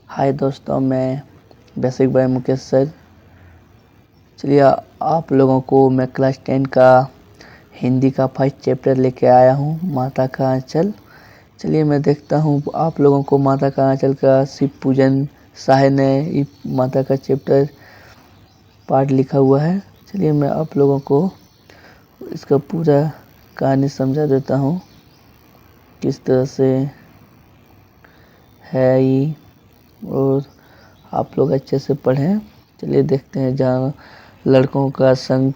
हाय दोस्तों, मैं basic bye Mukesh sir. चलिए आप लोगों को मैं क्लास 10 का हिंदी का फर्स्ट चैप्टर लेके आया हूँ, माता का आंचल। चलिए मैं देखता हूँ आप लोगों को माता का आंचल का शिव पूजन साहे ने माता का चैप्टर पार्ट लिखा हुआ है। चलिए मैं आप लोगों को इसका पूरा कहानी समझा देता हूँ किस तरह से है ये, और आप लोग अच्छे से पढ़ें। चलिए देखते हैं। जहाँ लड़कों का संग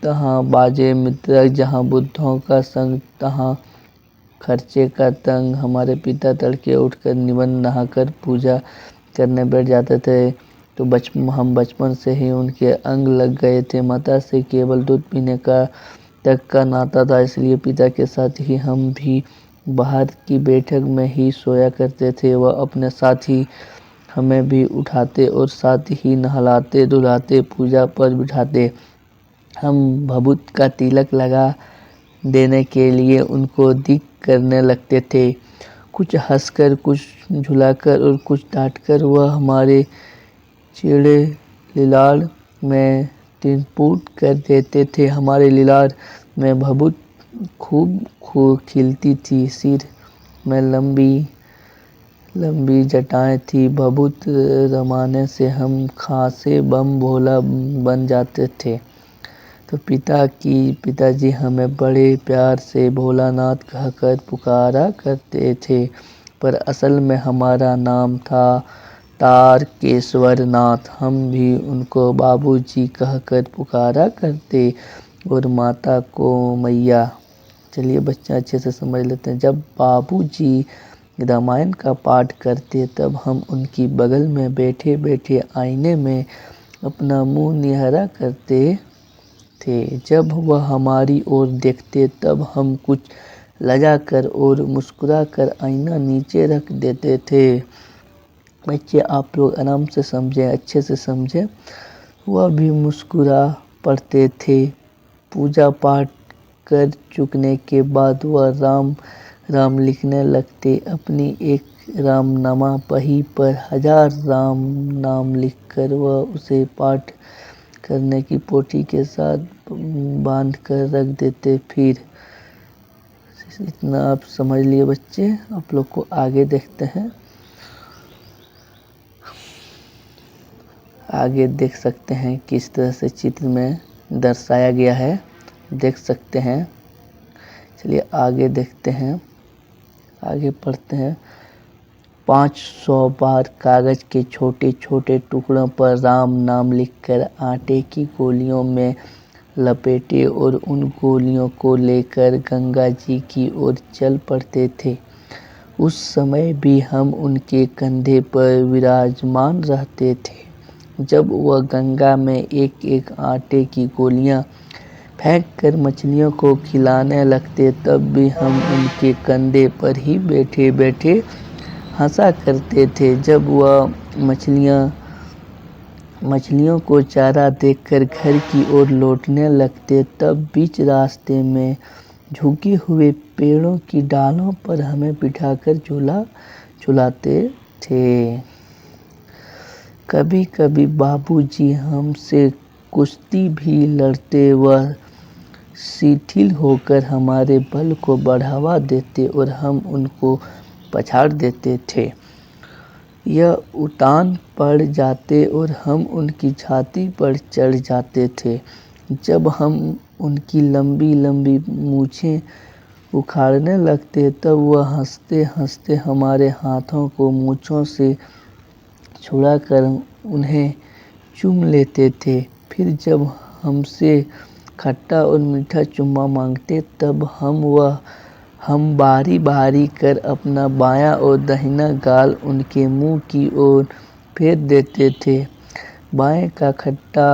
तहाँ बाजे मित्रक, जहाँ बुद्धों का संग तहाँ खर्चे का तंग। हमारे पिता तड़के उठकर निबंध नहाकर पूजा करने बैठ जाते थे, तो हम बचपन से ही उनके अंग लग गए थे। माता से केवल दूध पीने का तक का नाता था, इसलिए पिता के साथ ही हम भी बाहर की बैठक में ही सोया करते थे। वह अपने साथ ही हमें भी उठाते और साथ ही नहलाते धुलाते पूजा पर बिठाते। हम भभूत का तिलक लगा देने के लिए उनको दिक करने लगते थे, कुछ हंसकर, कुछ झुलाकर और कुछ डांटकर। वह हमारे चेहरे लीलार में तिनपुट कर देते थे। हमारे लीलार में भभूत खूब खिलती थी। सिर में लंबी लंबी जटाएं थी। भभूत रमाने से हम खासे बम भोला बन जाते थे। तो पिताजी हमें बड़े प्यार से भोलानाथ कहकर पुकारा करते थे, पर असल में हमारा नाम था तारकेश्वर नाथ। हम भी उनको बाबूजी कहकर पुकारा करते और माता को मैया। चलिए बच्चा अच्छे से समझ लेते हैं। जब बाबूजी रामायण का पाठ करते तब हम उनकी बगल में बैठे बैठे आईने में अपना मुंह निहारा करते थे। जब वह हमारी ओर देखते तब हम कुछ लजा कर और मुस्कुरा कर आईना नीचे रख देते थे। बच्चे आप लोग आराम से समझें, अच्छे से समझें। वह भी मुस्कुरा पड़ते थे। पूजा पाठ कर चुकने के बाद वह राम राम लिखने लगते। अपनी एक रामनामा बही पर 1000 राम नाम लिखकर वह उसे पाठ करने की पोथी के साथ बांध कर रख देते। फिर इतना आप समझ लिए बच्चे। आप लोग को आगे देखते हैं। आगे देख सकते हैं किस तरह से चित्र में दर्शाया गया है, देख सकते हैं। चलिए आगे देखते हैं, आगे पढ़ते हैं। 500 बार कागज के छोटे छोटे टुकड़ों पर राम नाम लिखकर आटे की गोलियों में लपेटे और उन गोलियों को लेकर गंगा जी की ओर चल पड़ते थे। उस समय भी हम उनके कंधे पर विराजमान रहते थे। जब वह गंगा में एक एक आटे की गोलियां फेंक कर मछलियों को खिलाने लगते, तब भी हम उनके कंधे पर ही बैठे बैठे हंसा करते थे। जब वह मछलियों को चारा देकर घर की ओर लौटने लगते, तब बीच रास्ते में झुके हुए पेड़ों की डालों पर हमें बिठाकर झुलाते थे। कभी कभी बाबूजी हमसे कुश्ती भी लड़ते। वह शिथिल होकर हमारे बल को बढ़ावा देते और हम उनको पछाड़ देते थे। यह उतान पड़ जाते और हम उनकी छाती पर चढ़ जाते थे। जब हम उनकी लंबी लंबी मूछें उखाड़ने लगते, तब वह हंसते हंसते हमारे हाथों को मूछों से छुड़ाकर उन्हें चूम लेते थे। फिर जब हमसे खट्टा और मीठा चुम्मा मांगते, तब हम बारी बारी कर अपना बायां और दाहिना गाल उनके मुंह की ओर फेर देते थे। बाएं का खट्टा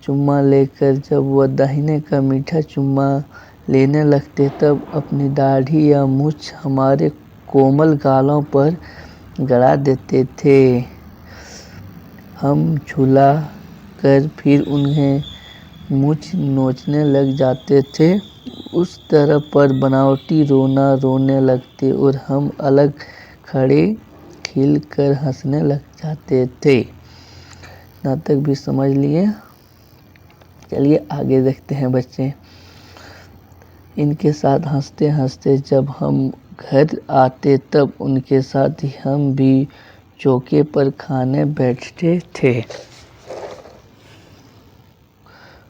चुम्मा लेकर जब वह दाहिने का मीठा चुम्मा लेने लगते, तब अपनी दाढ़ी या मूछ हमारे कोमल गालों पर गड़ा देते थे। हम झुला कर फिर उन्हें मूछ नोचने लग जाते थे। उस तरफ पर बनावटी रोना रोने लगते और हम अलग खड़े खिल कर हंसने लग जाते थे। नाटक भी समझ लिए। चलिए आगे देखते हैं बच्चे। इनके साथ हंसते हंसते जब हम घर आते तब उनके साथ ही हम भी चौके पर खाने बैठते थे।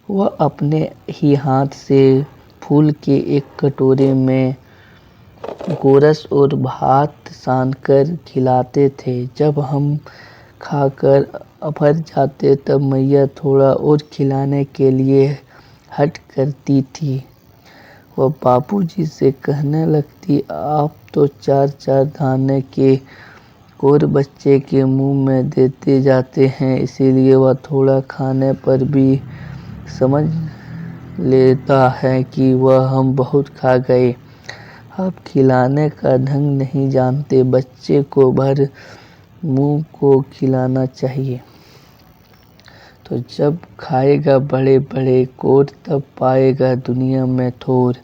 वह अपने ही हाथ से फूल के एक कटोरे में गोरस और भात सानकर खिलाते थे। जब हम खाकर भर जाते तब मैया थोड़ा और खिलाने के लिए हट करती थी। वह बापूजी से कहने लगती, आप तो चार चार दाने के और बच्चे के मुंह में देते जाते हैं, इसीलिए वह थोड़ा खाने पर भी समझ लेता है कि वह हम बहुत खा गए। आप खिलाने का ढंग नहीं जानते, बच्चे को भर मुंह को खिलाना चाहिए। तो जब खाएगा बड़े बड़े कोर तब पाएगा दुनिया में थोर।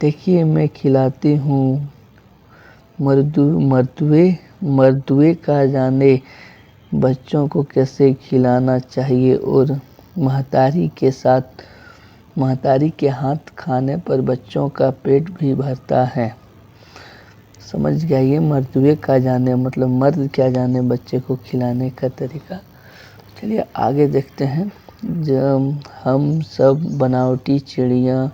देखिए मैं खिलाती हूँ मर्दुए का जाने बच्चों को कैसे खिलाना चाहिए और महतारी के हाथ खाने पर बच्चों का पेट भी भरता है। समझ गया? ये मर्दुए का जाने मतलब मर्द क्या जाने बच्चे को खिलाने का तरीका। चलिए आगे देखते हैं। जब हम सब बनावटी चिड़िया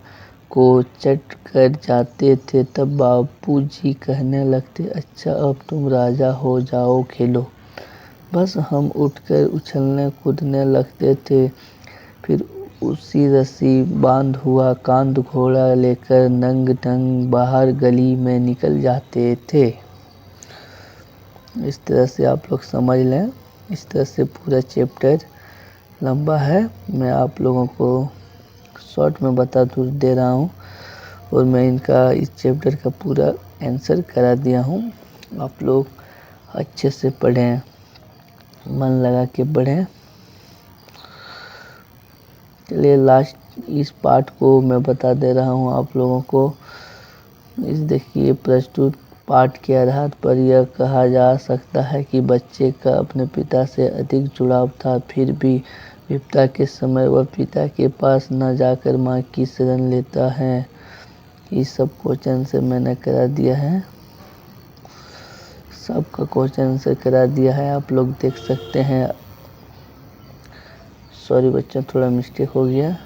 को चट कर जाते थे तब बापूजी कहने लगते, अच्छा अब तुम राजा हो जाओ, खेलो। बस हम उठकर उछलने कूदने लगते थे। फिर उसी रस्सी बांध हुआ कांध घोड़ा लेकर नंग ढंग बाहर गली में निकल जाते थे। इस तरह से आप लोग समझ लें। इस तरह से पूरा चैप्टर लंबा है, मैं आप लोगों को शॉर्ट में बता दे रहा हूँ और मैं इनका इस चैप्टर का पूरा आंसर करा दिया हूँ। आप लोग अच्छे से पढ़ें, मन लगा के पढ़ें। चलिए लास्ट इस पार्ट को मैं बता दे रहा हूँ आप लोगों को। इस देखिए प्रस्तुत पाठ के आधार पर यह कहा जा सकता है कि बच्चे का अपने पिता से अधिक जुड़ाव था, फिर भी विपदा के समय वह पिता के पास न जाकर माँ की शरण लेता है। इस सब क्वेश्चन आंसर मैंने करा दिया है, सबका क्वेश्चन आंसर करा दिया है, आप लोग देख सकते हैं। सॉरी बच्चों, थोड़ा मिस्टेक हो गया।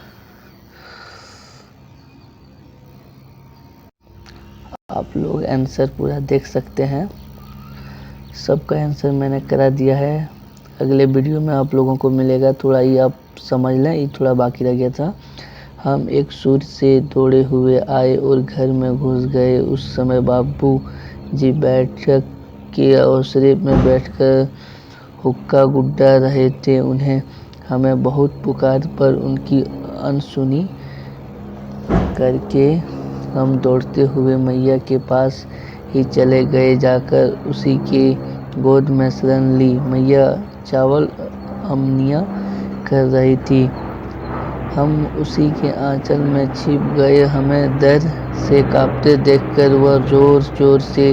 आप लोग आंसर पूरा देख सकते हैं, सबका आंसर मैंने करा दिया है। अगले वीडियो में आप लोगों को मिलेगा, थोड़ा ये आप समझ लें, ये थोड़ा बाकी रह गया था। हम एक सूर से दौड़े हुए आए और घर में घुस गए। उस समय बाबू जी बैठक के अवसरे में बैठकर हुक्का गुड्डा रहे थे। उन्हें हमें बहुत पुकार पर उनकी अनसुनी करके हम दौड़ते हुए मैया के पास ही चले गए। जाकर उसी के गोद में शरण ली। मैया चावल अमनिया कर रही थी, हम उसी के आंचल में छिप गए। हमें डर से कांपते देखकर वह जोर जोर से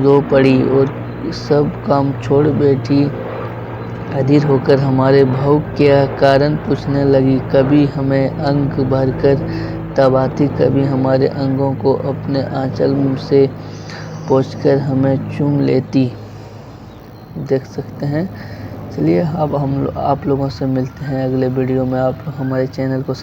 रो पड़ी और सब काम छोड़ बैठी। अधीर होकर हमारे भाव के कारण पूछने लगी। कभी हमें अंग भरकर दबाती, कभी हमारे अंगों को अपने आंचल से पोंछकर हमें चूम लेती। देख सकते हैं। चलिए अब हम आप लोगों से मिलते हैं अगले वीडियो में। आप हमारे चैनल को